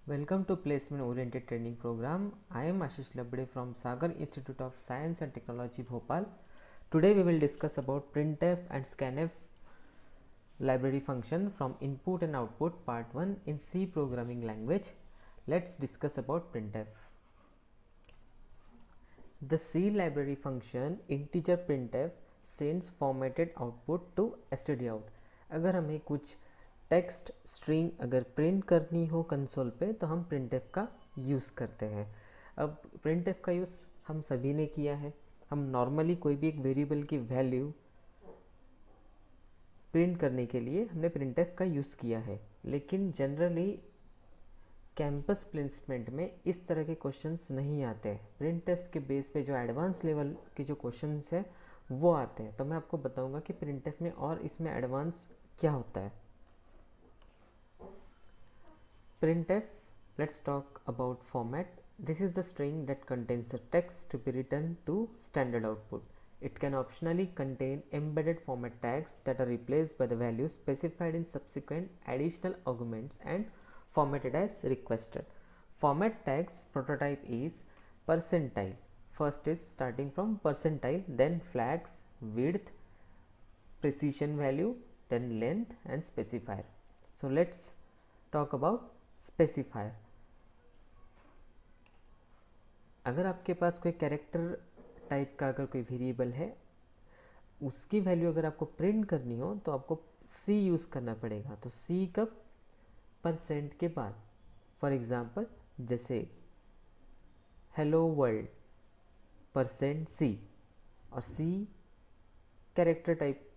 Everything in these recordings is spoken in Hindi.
Welcome to Placement Oriented Training Program. I am Ashish Labde from Sagar Institute of Science and Technology, Bhopal. Today we will discuss about printf and scanf library function from input and output part 1 in C programming language. Let's discuss about printf. The C library function integer printf sends formatted output to stdout. अगर हमें कुछ टेक्स्ट स्ट्रिंग अगर प्रिंट करनी हो कंसोल पे तो हम printf का यूज़ करते हैं. अब printf का यूज़ हम सभी ने किया है. हम नॉर्मली कोई भी एक वेरिएबल की वैल्यू प्रिंट करने के लिए हमने printf का यूज़ किया है, लेकिन जनरली कैंपस प्लेसमेंट में इस तरह के क्वेश्चंस नहीं आते हैं. printf के बेस पे जो एडवांस लेवल के जो क्वेश्चंस हैं वो आते हैं, तो मैं आपको बताऊंगा कि printf में और इसमें एडवांस क्या होता है. printf, let's talk about format. This is the string that contains the text to be written to standard output. It can optionally contain embedded format tags that are replaced by the values specified in subsequent additional arguments and formatted as requested. Format tags prototype is percentile. First is starting from percentile, then flags, width, precision value, then length and specifier. So let's talk about specifier. अगर आपके पास कोई कैरेक्टर टाइप का अगर कोई वेरिएबल है, उसकी वैल्यू अगर आपको प्रिंट करनी हो तो आपको सी यूज़ करना पड़ेगा. तो सी कब? परसेंट के बाद. फॉर एग्जांपल जैसे हेलो वर्ल्ड परसेंट सी, और सी कैरेक्टर टाइप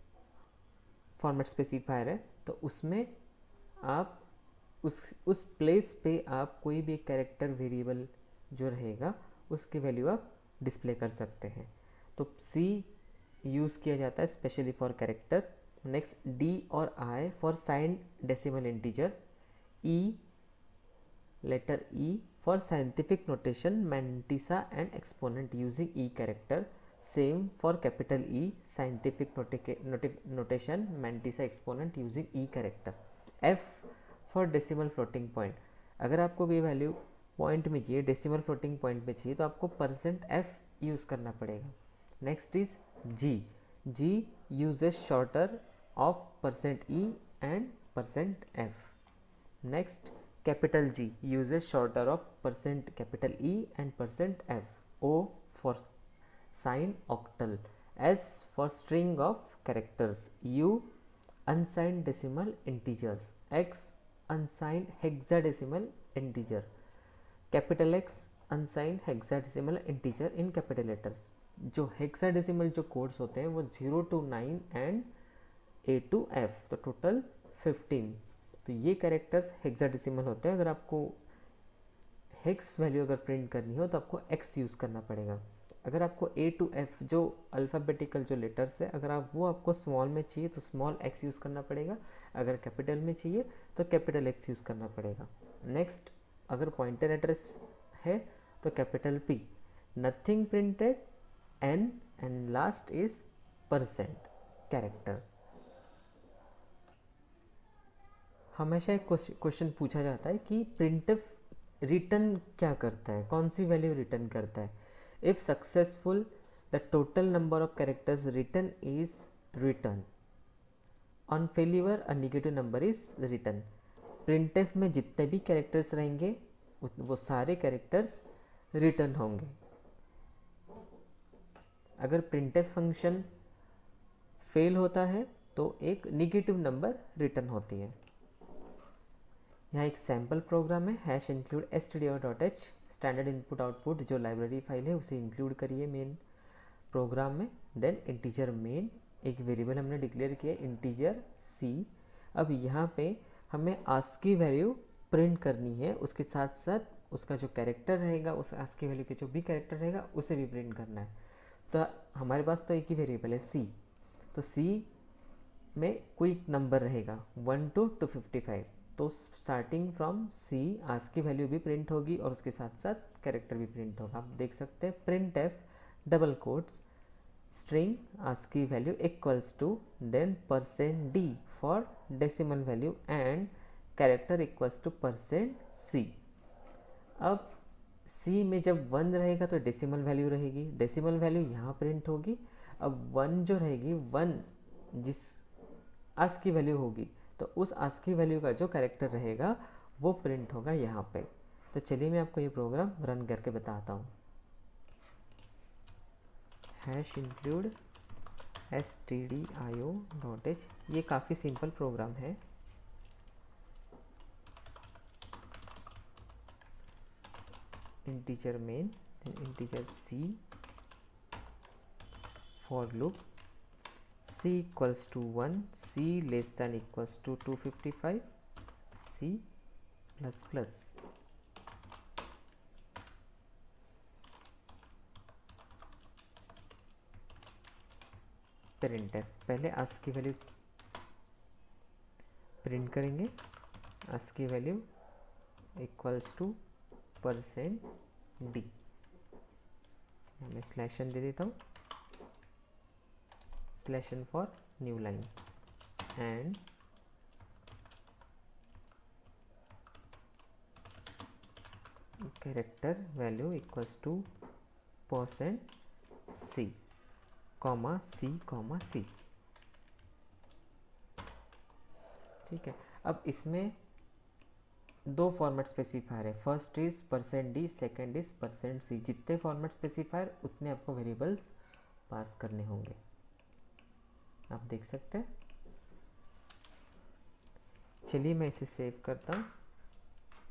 फॉर्मेट स्पेसिफायर है, तो उसमें आप उस प्लेस पे आप कोई भी कैरेक्टर वेरिएबल जो रहेगा उसकी वैल्यू आप डिस्प्ले कर सकते हैं. तो सी यूज़ किया जाता है specially for character. Next D और I for signed decimal integer. E, letter E for scientific notation mantissa and exponent using E character. Same for capital E scientific notation mantissa exponent using E character. F for decimal floating point. अगर आपको कोई वैल्यू पॉइंट में चाहिए, डेसिमल फ्लोटिंग पॉइंट में चाहिए, तो आपको परसेंट एफ यूज़ करना पड़ेगा. Next is g. G uses shorter of percent e and percent f. Next capital G uses shorter of percent capital E and percent f. O for sign octal. S for string of characters. U unsigned decimal integers. X unsigned hexadecimal integer. Capital X unsigned hexadecimal integer in capital letters. जो hexadecimal जो कोड्स होते हैं वो 0 to 9 and A to F, तो टोटल 15. तो ये कैरेक्टर्स हेक्साडेसिमल होते हैं. अगर आपको हेक्स वैल्यू अगर प्रिंट करनी हो तो आपको X यूज़ करना पड़ेगा. अगर आपको A to F जो अल्फ़ाबेटिकल जो लेटर्स है, अगर आप वो आपको स्मॉल में चाहिए तो स्मॉल x यूज़ करना पड़ेगा. अगर कैपिटल में चाहिए तो कैपिटल X यूज़ करना पड़ेगा. नेक्स्ट अगर पॉइंटर एड्रेस है तो capital P. Nothing printed N and last is percent character. हमेशा एक क्वेश्चन पूछा जाता है कि प्रिंटफ रिटर्न क्या करता है, कौन सी वैल्यू रिटर्न करता है. If successful, the total number of characters written is written. On failure, a negative number is written. printf में जितने भी कैरेक्टर्स रहेंगे वो सारे कैरेक्टर्स रिटर्न होंगे. अगर printf फंक्शन फेल होता है तो एक नेगेटिव नंबर रिटर्न होती है. यहाँ एक सैम्पल प्रोग्राम है. Hash include stdio.h. Standard input output जो लाइब्रेरी फाइल है उसे इंक्लूड करिए मेन प्रोग्राम में. देन इंटीजर मेन, एक वेरिएबल हमने डिक्लेयर किया इंटीजर सी. अब यहाँ पे हमें आस्की वैल्यू प्रिंट करनी है, उसके साथ साथ उसका जो कैरेक्टर रहेगा उस आस्की वैल्यू के जो भी कैरेक्टर रहेगा उसे भी प्रिंट करना है. तो हमारे पास तो एक ही वेरिएबल है सी. तो सी में कोई नंबर रहेगा 1 to 255. तो starting from c ASCII value भी प्रिंट होगी और उसके साथ साथ कैरेक्टर भी प्रिंट होगा. आप देख सकते हैं print f double quotes string ASCII value equals to then percent d for decimal value and character equals to percent c. अब सी में जब 1 रहेगा तो डेसिमल वैल्यू रहेगी, डेसिमल वैल्यू यहाँ प्रिंट होगी। अब 1 जो रहेगी, 1 जिस आस्की वैल्यू होगी, तो उस आस्की वैल्यू का जो कैरेक्टर रहेगा वो प्रिंट होगा यहाँ पे। तो चलिए मैं आपको ये प्रोग्राम रन करके बताता हूँ। हैश इंक्लूड stdio.h, ये काफ़ी सिंपल प्रोग्राम है। Integer main, integer c, for loop c equals to 1, c less than equals to 255, c plus plus. Printf, पहले आस्की वैल्यू प्रिंट करेंगे, ASCII value equals to %d, मैं स्लैशन दे देता हूँ, slash n for new line, and character value equals to %c, comma c। ठीक है, अब इसमें दो फॉर्मेट स्पेसिफायर है, first is %d, second is %c। जितने फॉर्मेट स्पेसिफायर उतने आपको वेरिएबल्स पास करने होंगे, आप देख सकते हैं। चलिए मैं इसे सेव करता हूँ।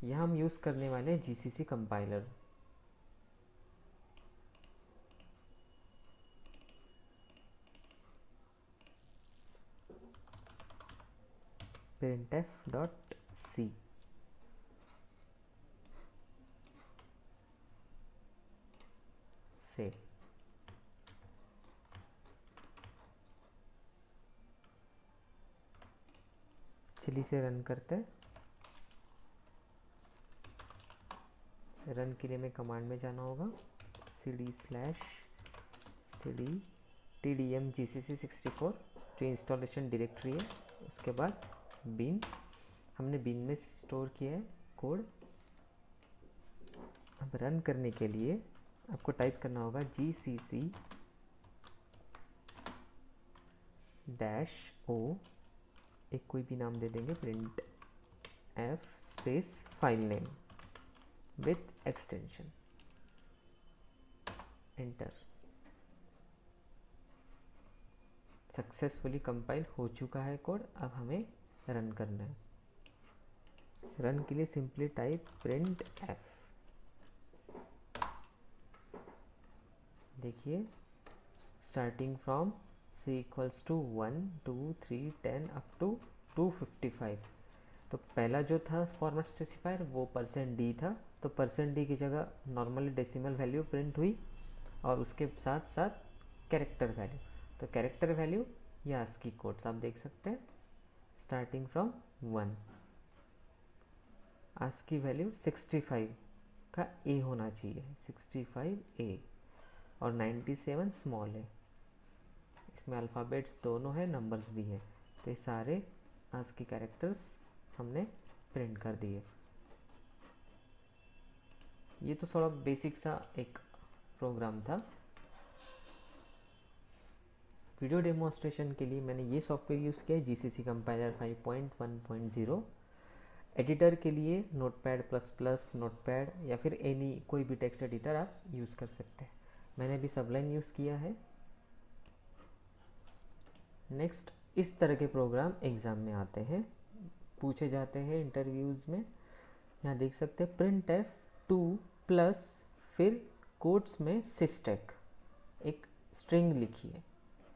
यहाँ हम यूज़ करने वाले हैं जीसीसी कंपाइलर। printf.c, save. चलिए इसे रन करते हैं। रन के लिए मैं कमांड में जाना होगा, cd/cd tdm gcc64 जो इंस्टॉलेशन डायरेक्टरी है, उसके बाद bin, हमने bin में स्टोर किया है कोड। अब रन करने के लिए आपको टाइप करना होगा gcc-o, एक कोई भी नाम दे देंगे, print f space file name with extension, enter. Successfully compile हो चुका है कोड, अब हमें रन करना है। रन के लिए सिंपली टाइप प्रिंट f, देखिए starting from c equals to 1 2 3 10 up to 255। तो पहला जो था फॉर्मेट स्पेसिफायर वो %d था, तो %d की जगह नॉर्मली डेसिमल वैल्यू प्रिंट हुई और उसके साथ साथ कैरेक्टर वैल्यू। तो कैरेक्टर वैल्यू या आस्की कोड्स आप देख सकते हैं, स्टार्टिंग फ्रॉम 1। आस्की वैल्यू 65 का a होना चाहिए, 65a, और 97 स्मॉल है। इसमें अल्फ़ाबेट्स दोनों है, नंबर्स भी है, तो ये सारे आस्की कैरेक्टर्स हमने प्रिंट कर दिए। ये तो थोड़ा बेसिक सा एक प्रोग्राम था। वीडियो डेमोन्स्ट्रेशन के लिए मैंने ये सॉफ्टवेयर यूज़ किया है, जीसीसी कंपाइलर 5.1.0। एडिटर के लिए नोटपैड++, नोटपैड या फिर एनी कोई भी टेक्स्ट एडिटर आप यूज़ कर सकते हैं। मैंने अभी सबलाइन यूज़ किया है। नेक्स्ट, इस तरह के प्रोग्राम एग्ज़ाम में आते हैं, पूछे जाते हैं इंटरव्यूज़ में। यहाँ देख सकते हैं printf2 प्लस फिर कोट्स में सिस्टेक एक स्ट्रिंग लिखी है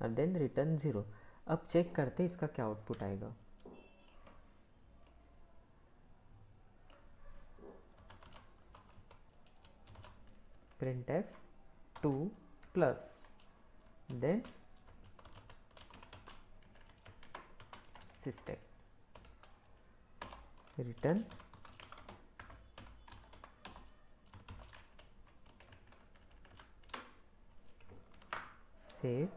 और देन रिटर्न 0। अब चेक करते हैं इसका क्या आउटपुट आएगा। printf2 प्लस देन सिस्टेक, रिटर्न सेव।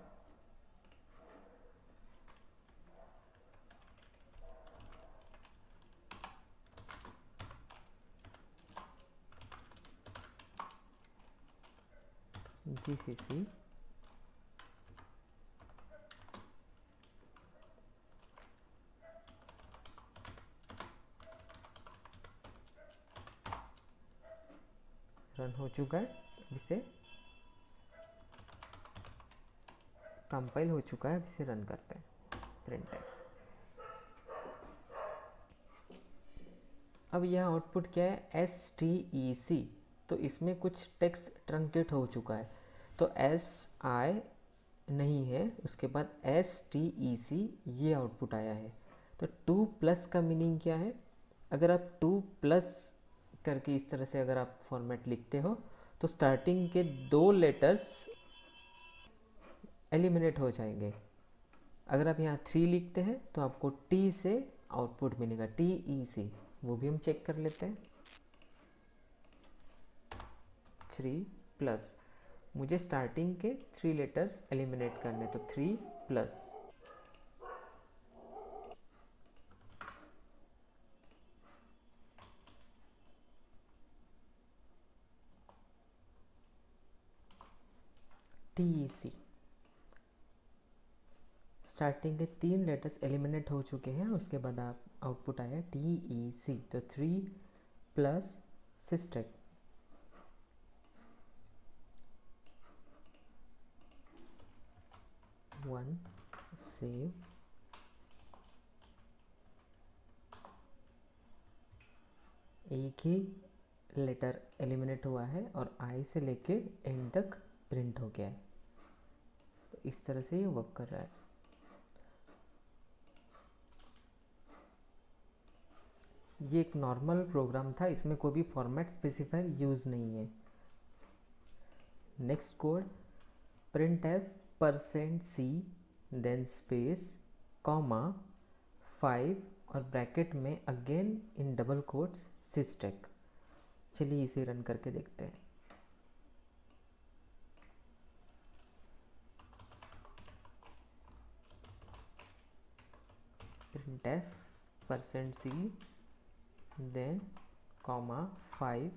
जीसीसी रन हो चुका है, इसे कंपाइल हो चुका है, अब इसे रन करते हैं printf। अब यह आउटपुट क्या है, stec, तो इसमें कुछ टेक्स्ट ट्रंकेट हो चुका है, तो si नहीं है, उसके बाद stec ये आउटपुट आया है। तो 2 प्लस का मीनिंग क्या है, अगर आप 2 प्लस करके इस तरह से अगर आप फॉर्मेट लिखते हो तो स्टार्टिंग के 2 लेटर्स एलिमिनेट हो जाएंगे। अगर आप यहाँ 3 लिखते हैं तो आपको टी से आउटपुट मिलेगा, TEC, वो भी हम चेक कर लेते हैं। 3 प्लस, मुझे स्टार्टिंग के 3 लेटर्स एलिमिनेट करने, तो 3 प्लस TEC। स्टार्टिंग के 3 लेटर्स एलिमिनेट हो चुके हैं, उसके बाद आप आउटपुट आया TEC, तो 3 प्लस सिस्टेक। वन सेव, एक ही लेटर एलिमिनेट हुआ है और आई से लेके एंड तक प्रिंट हो गया है। तो इस तरह से ये वर्क कर रहा है। ये एक नॉर्मल प्रोग्राम था, इसमें कोई भी फॉर्मेट स्पेसिफायर यूज़ नहीं है। Next code, printf %c then space comma 5 और ब्रैकेट में अगेन इन डबल कोट्स सिस्टेक। चलिए इसे रन करके देखते हैं। printf %c देन कॉमा 5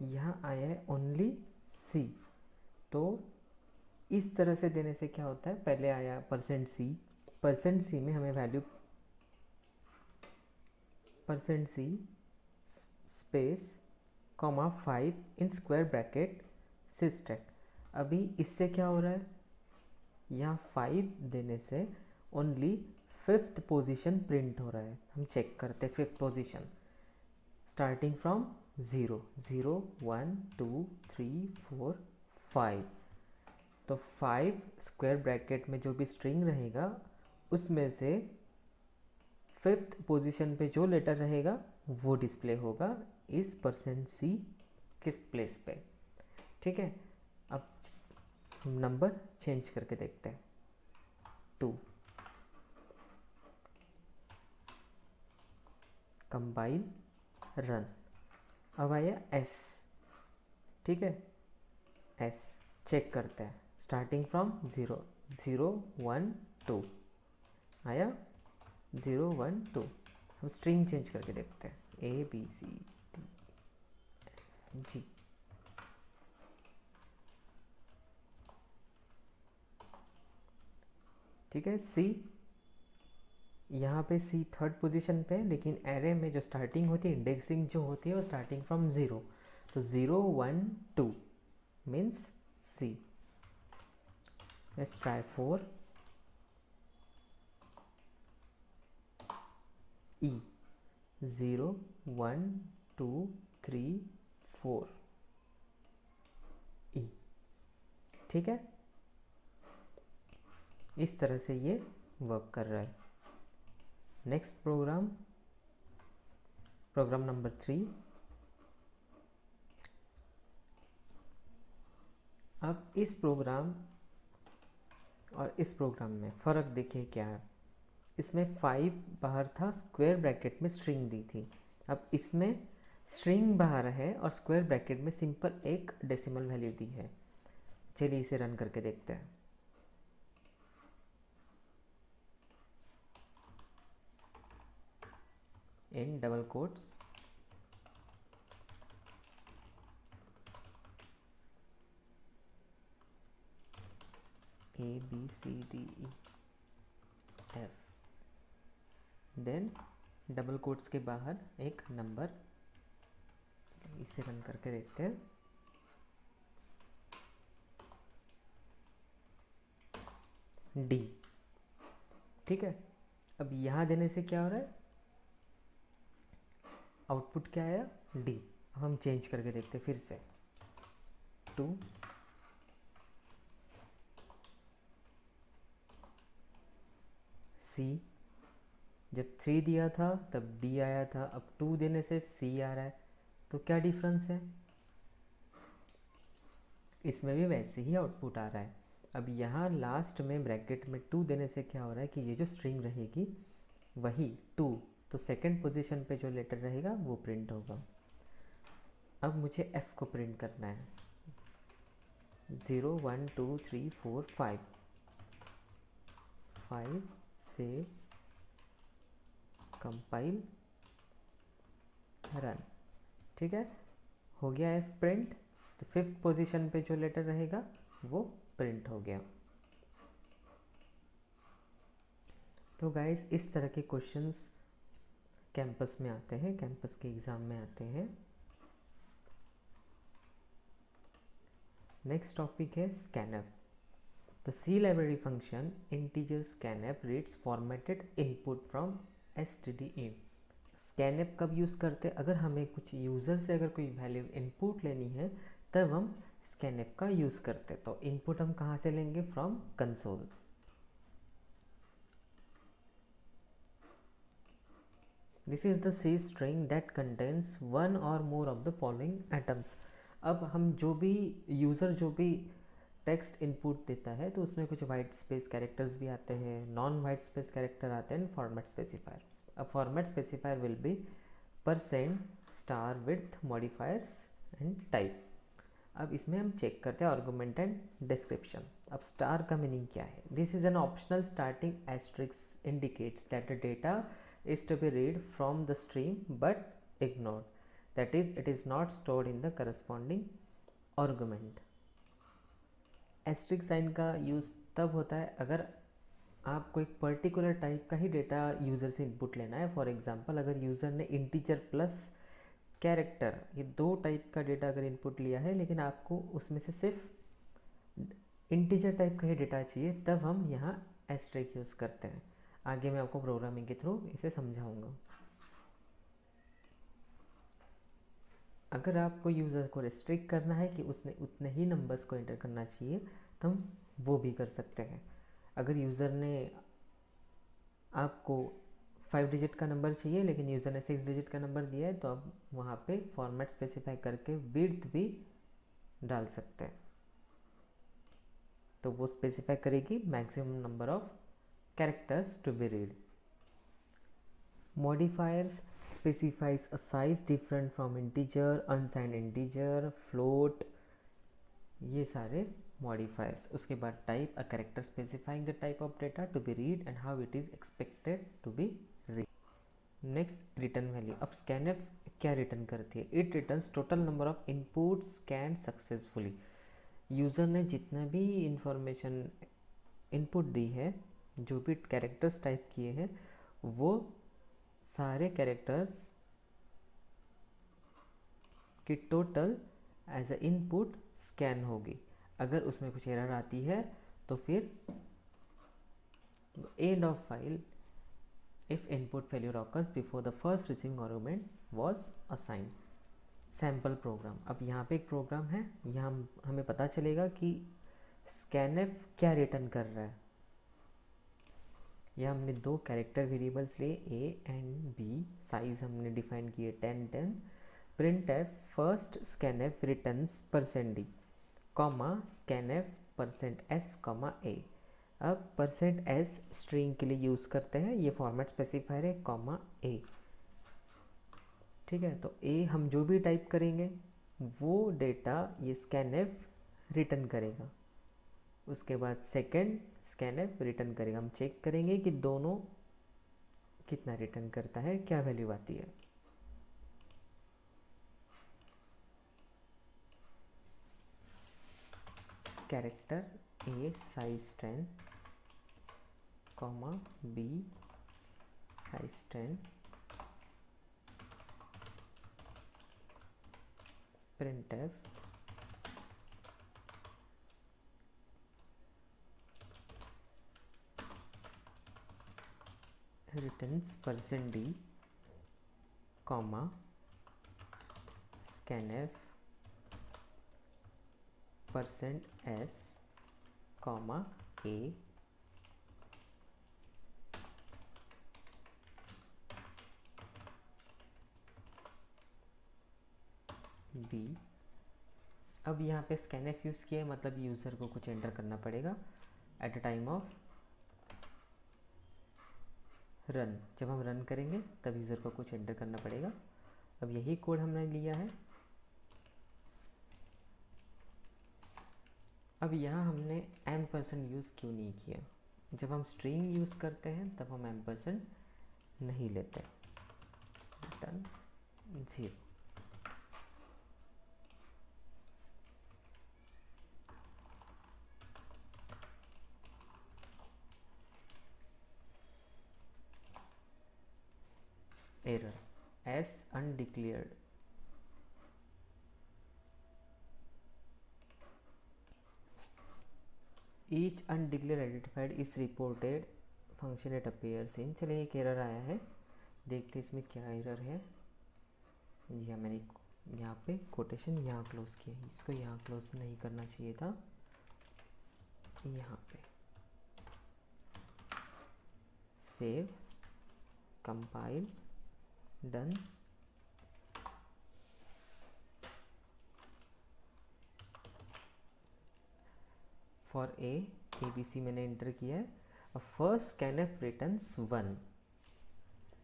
यहाँ आया है ओनली C। तो इस तरह से देने से क्या होता है, पहले आया %c में हमें value %c space comma 5 in square bracket Systech. अभी इससे क्या हो रहा है, यहाँ 5 देने से ओनली 5th पोजीशन प्रिंट हो रहा है। हम चेक करते हैं 5th पोजीशन, स्टार्टिंग फ्रॉम 0 0 1 2 3 4 5। तो 5 स्क्वायर ब्रैकेट में जो भी स्ट्रिंग रहेगा उसमें से 5th पोजीशन पे जो लेटर रहेगा वो डिस्प्ले होगा इस %c किस प्लेस पे। ठीक है, अब नंबर चेंज करके देखते हैं। 2, कंपाइल, रन। अब आया S, ठीक है, S चेक करते हैं, स्टार्टिंग फ्रॉम 0 0 1 2 आया 0 1 2। हम स्ट्रिंग चेंज करके देखते हैं, ABCDFG। ठीक है, C, यहाँ पे C 3rd पोजीशन पे, लेकिन एरे में जो स्टार्टिंग होती है, इंडेक्सिंग जो होती है वो स्टार्टिंग फ्रॉम 0, तो 0 1 2 means C। Let's try 4, E 0 1 2 3 4 E। ठीक है, इस तरह से ये वर्क कर रहा है। Next program number 3। अब इस प्रोग्राम और इस प्रोग्राम में फ़र्क देखिए क्या है। इसमें 5 बाहर था, स्क्वायर ब्रैकेट में स्ट्रिंग दी थी। अब इसमें स्ट्रिंग बाहर है और स्क्वायर ब्रैकेट में सिंपल एक डेसिमल वैल्यू दी है। चलिए इसे रन करके देखते हैं। In double quotes ABCDE F, then double quotes के बाहर एक नंबर। इसे रन करके देखते हैं। D, ठीक है। अब यहाँ देने से क्या हो रहा है, आउटपुट क्या आया, D। अब हम चेंज करके देखते हैं फिर से, 2 C। जब 3 दिया था तब D आया था, अब 2 देने से C आ रहा है। तो क्या डिफरेंस है, इसमें भी वैसे ही आउटपुट आ रहा है। अब यहाँ लास्ट में ब्रैकेट में 2 देने से क्या हो रहा है कि ये जो स्ट्रिंग रहेगी वही 2, तो सेकंड पोजीशन पे जो लेटर रहेगा वो प्रिंट होगा। अब मुझे F को प्रिंट करना है, 0 1 2 3 4 5 5 से कंपाइल रन, ठीक है, हो गया F प्रिंट। तो फिफ्थ पोजीशन पे जो लेटर रहेगा वो प्रिंट हो गया। तो गाइस इस तरह के क्वेश्चंस कैंपस में आते हैं, कैंपस के एग्ज़ाम में आते हैं। नेक्स्ट टॉपिक है scanf. The C library function integer scanf reads formatted input from std in। Scanf कब यूज़ करते हैं, अगर हमें कुछ यूज़र से अगर कोई वैल्यू इनपुट लेनी है तब हम स्कैनफ का यूज़ करते हैं। तो इनपुट हम कहाँ से लेंगे, from console. This is the C string that contains one or more of the following atoms. अब हम जो भी यूज़र जो भी टेक्स्ट इनपुट देता है तो उसमें कुछ वाइट स्पेस कैरेक्टर्स भी आते हैं, नॉन वाइट स्पेस कैरेक्टर आते हैं, फॉर्मेट स्पेसिफायर। अब format specifier will be %, width, modifiers and type. अब इसमें हम चेक करते हैं आर्गुमेंट एंड डिस्क्रिप्शन। अब स्टार का मीनिंग क्या है, this is an optional starting asterisks indicates that the data is to be read from the stream but ignored, that is it is not stored in the corresponding argument। Asterisk sign का यूज़ तब होता है अगर आपको एक पर्टिकुलर टाइप का ही डेटा यूज़र से इनपुट लेना है। फॉर एग्जांपल अगर यूज़र ने इंटीजर प्लस कैरेक्टर, ये 2 टाइप का डेटा अगर इनपुट लिया है लेकिन आपको उसमें से सिर्फ इंटीजर टाइप का ही डेटा चाहिए, तब हम यहाँ एस्ट्रिक यूज़ करते हैं। आगे मैं आपको प्रोग्रामिंग के थ्रू इसे समझाऊंगा। अगर आपको यूज़र को रिस्ट्रिक्ट करना है कि उसने उतने ही नंबर्स को एंटर करना चाहिए तो हम वो भी कर सकते हैं। अगर यूज़र ने आपको 5 डिजिट का नंबर चाहिए लेकिन यूज़र ने 6 डिजिट का नंबर दिया है तो आप वहाँ पे फॉर्मेट स्पेसिफाई करके विड्थ भी डाल सकते हैं। तो वो स्पेसिफाई करेगी maximum number of characters to be read। Modifiers specifies a size different from integer, unsigned integer, float, ये सारे modifiers। उसके बाद type, a character specifying the type of data to be read and how it is expected to be read। next return value। अब scanf क्या रिटर्न करती है, it returns total number of inputs scanned successfully। User ने जितना भी इंफॉर्मेशन इनपुट दी है, जो भी कैरेक्टर्स टाइप किए हैं वो सारे कैरेक्टर्स की total as a input scan होगी। अगर उसमें कुछ एरर आती है तो फिर end of file if input failure occurs before the first receiving argument was assigned. Sample program. अब यहाँ पे एक प्रोग्राम है, यहाँ हमें पता चलेगा कि स्कैनफ क्या रिटर्न कर रहा है। यह हमने 2 कैरेक्टर वेरिएबल्स लिए a एंड b, साइज हमने डिफाइन किए 10 10। Print F first scanf returns %d, comma scanf %s, a। अब परसेंट एस स्ट्रिंग के लिए यूज़ करते हैं, ये फॉर्मेट स्पेसिफायर है, कॉमा ए। ठीक है, तो ए हम जो भी टाइप करेंगे वो डेटा ये स्कैनएफ रिटर्न करेगा। उसके बाद सेकंड स्कैनएफ रिटर्न करेगा। हम चेक करेंगे कि दोनों कितना रिटर्न करता है, क्या वैल्यू आती है। Character A size 10, comma B size 10, printf returns %d, comma scanf %s, comma a, b। अब यहाँ पे scanf यूज़ किया है, मतलब यूज़र को कुछ एंटर करना पड़ेगा at a time of run. जब हम रन करेंगे तब यूज़र को कुछ एंटर करना पड़ेगा। अब यही कोड हमने लिया है। अब यहाँ हमने एम्परसेंड यूज़ क्यों नहीं किया? जब हम स्ट्रिंग यूज़ करते हैं तब हम एम्परसेंड नहीं लेते। Return 0। Error S undeclared. Each undeclared identified is reported function it appears इन। चलिए एक एरर आया है, देखते इसमें क्या एरर है। जी हाँ, मैंने यहाँ पे कोटेशन यहाँ क्लोज किया है, इसको यहाँ क्लोज नहीं करना चाहिए था। यहाँ पे save, compile, done. For A B C मैंने एंटर किया है। First scanf returns 1।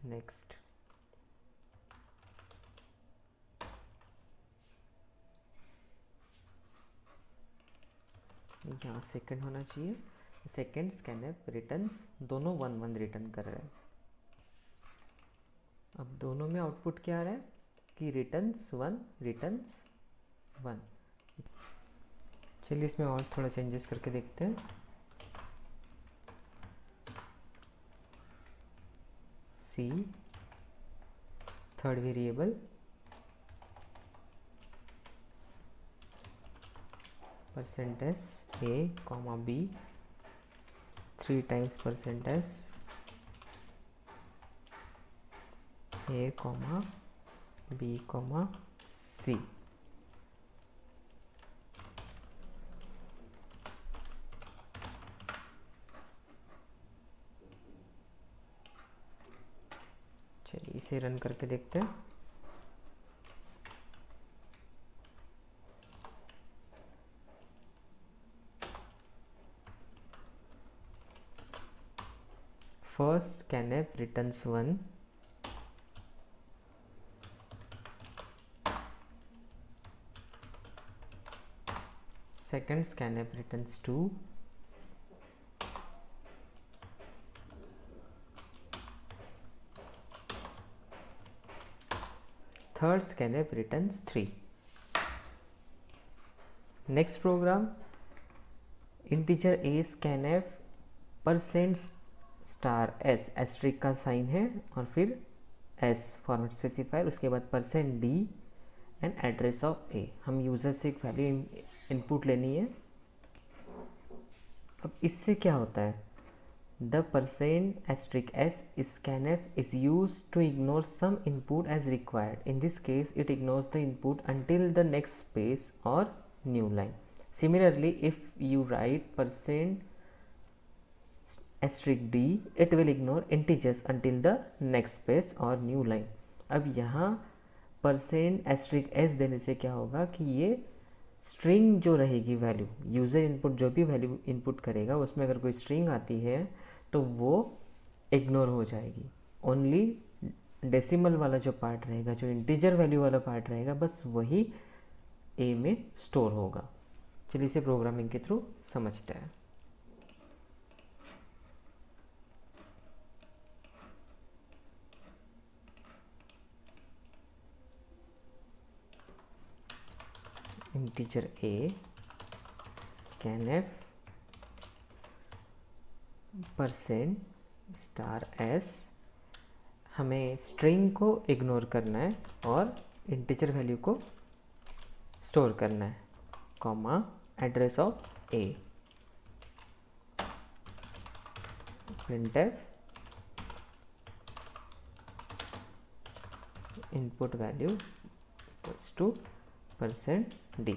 नेक्स्ट यहाँ सेकंड होना चाहिए। सेकंड स्कैनएफ रिटर्न्स, दोनों 1 1 रिटर्न कर रहे हैं। अब दोनों में आउटपुट क्या आ रहा है कि रिटर्न्स 1 रिटर्न्स 1। चलिए इसमें और थोड़ा चेंजेस करके देखते हैं। C third variable %s a, b 3 times %s a, b, c। चलिए इसे रन करके देखते हैं। First scanf returns 1, second scanf returns 2, third scanf returns 3। next program integer a scanf %s asterisk का साइन है और फिर s फॉर्मेट स्पेसिफायर, उसके बाद %d and address of a। हम यूज़र से एक वैल्यू इनपुट लेनी है। अब इससे क्या होता है, the %s scanf is used to ignore some input as required. In this case, it ignores the input until the next space or new line. Similarly, if you write %d, it will ignore integers until the next space or new line. अब यहाँ %s देने से क्या होगा कि ये स्ट्रिंग जो रहेगी वैल्यू, यूज़र इनपुट जो भी वैल्यू इनपुट करेगा उसमें अगर कोई स्ट्रिंग आती है तो वो इग्नोर हो जाएगी। ओनली डेसिमल वाला जो पार्ट रहेगा, जो इंटीजर वैल्यू वाला पार्ट रहेगा, बस वही ए में स्टोर होगा। चलिए इसे प्रोग्रामिंग के थ्रू समझते हैं। इंटीजर ए scanf %s, हमें स्ट्रिंग को इग्नोर करना है और इंटीजर वैल्यू को स्टोर करना है, comma address of A, printf input value equals to %d।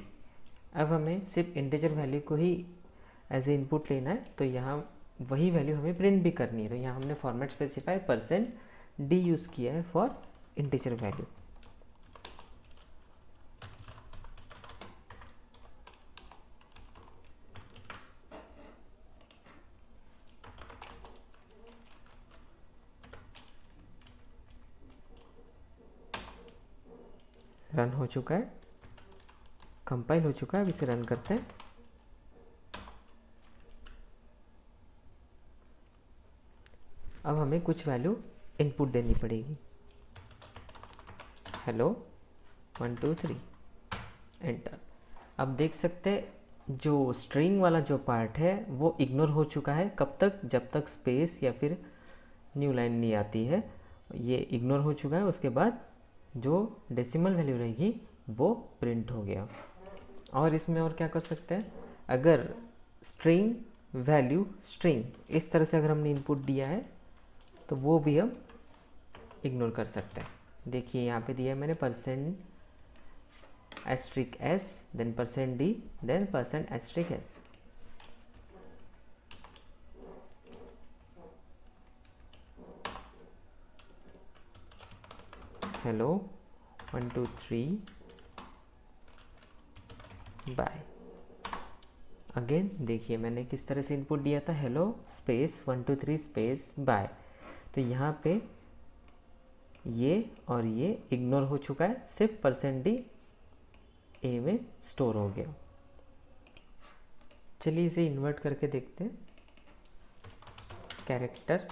अब हमें सिर्फ इंटीजर वैल्यू को ही एज ए इनपुट लेना है, तो यहाँ वही वैल्यू हमें प्रिंट भी करनी है। तो यहाँ हमने फॉर्मेट स्पेसिफाई %d यूज़ किया है फॉर इंटीजर वैल्यू। रन हो चुका है, कंपाइल हो चुका है। अब इसे रन करते हैं। अब हमें कुछ वैल्यू इनपुट देनी पड़ेगी। Hello 1 2 3 enter. अब देख सकते हैं जो स्ट्रिंग वाला जो पार्ट है वो इग्नोर हो चुका है। कब तक? जब तक स्पेस या फिर न्यू लाइन नहीं आती है, ये इग्नोर हो चुका है। उसके बाद जो डेसिमल वैल्यू रहेगी वो प्रिंट हो गया। और इसमें और क्या कर सकते हैं, अगर स्ट्रिंग वैल्यू स्ट्रिंग इस तरह से अगर हमने इनपुट दिया है तो वो भी हम इग्नोर कर सकते हैं। देखिए यहाँ पे दिया है मैंने %*s then %d then %*s। Hello 1 2 3 bye. Again देखिए मैंने किस तरह से इनपुट दिया था, हेलो स्पेस 1 2 3 स्पेस बाय। तो यहाँ पे ये और ये इग्नोर हो चुका है, सिर्फ %d ए में स्टोर हो गया। चलिए इसे इन्वर्ट करके देखते हैं। कैरेक्टर,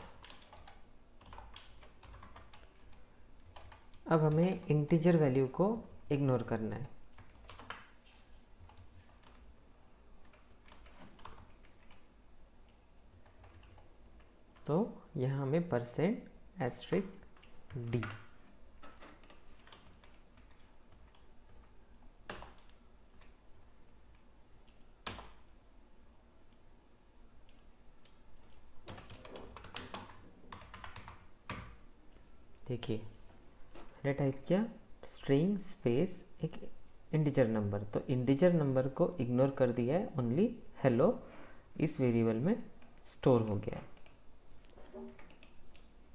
अब हमें इंटीजर वैल्यू को इग्नोर करना है। तो यहाँ हमें %*d। देखिए मैंने टाइप किया स्ट्रिंग स्पेस एक इंटीजर नंबर, तो इंटीजर नंबर को इग्नोर कर दिया है, ओनली हेलो इस वेरिएबल में स्टोर हो गया है।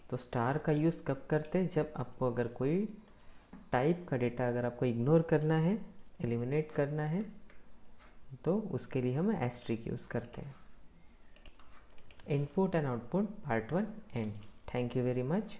तो स्टार का यूज़ कब करते हैं, जब आपको अगर कोई टाइप का डेटा अगर आपको इग्नोर करना है, एलिमिनेट करना है, तो उसके लिए हम एस्ट्रिक यूज़ करते हैं। Input and output part 1 and. Thank you very much.